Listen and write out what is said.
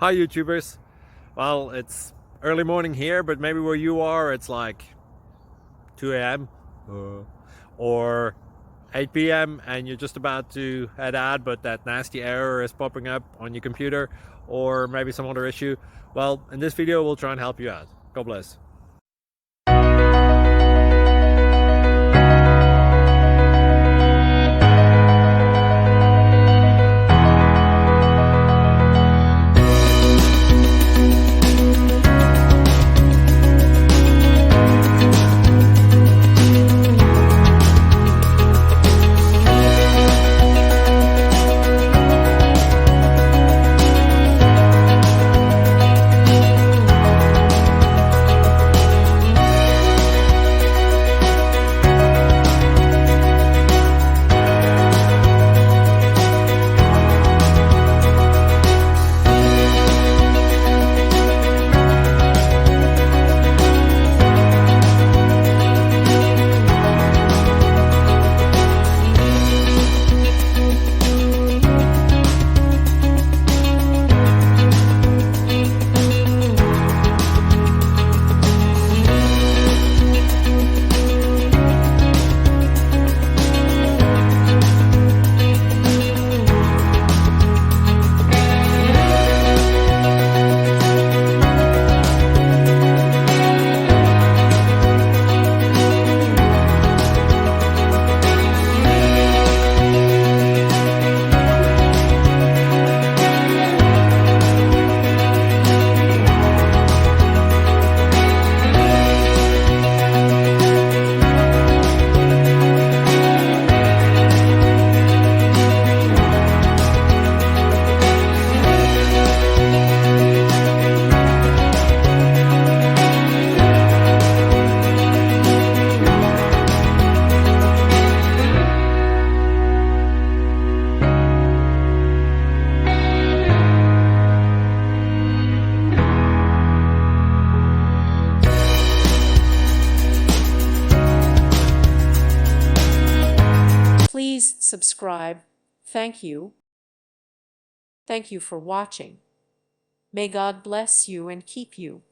Hi YouTubers. Well, it's early morning here, but maybe where you are it's like 2 a.m. or 8 p.m. and you're just about to head out, but that nasty error is popping up on your computer, or maybe some other issue. Well, in this video we'll try and help you out. God bless. Please subscribe. Thank you. Thank you for watching. May God bless you and keep you.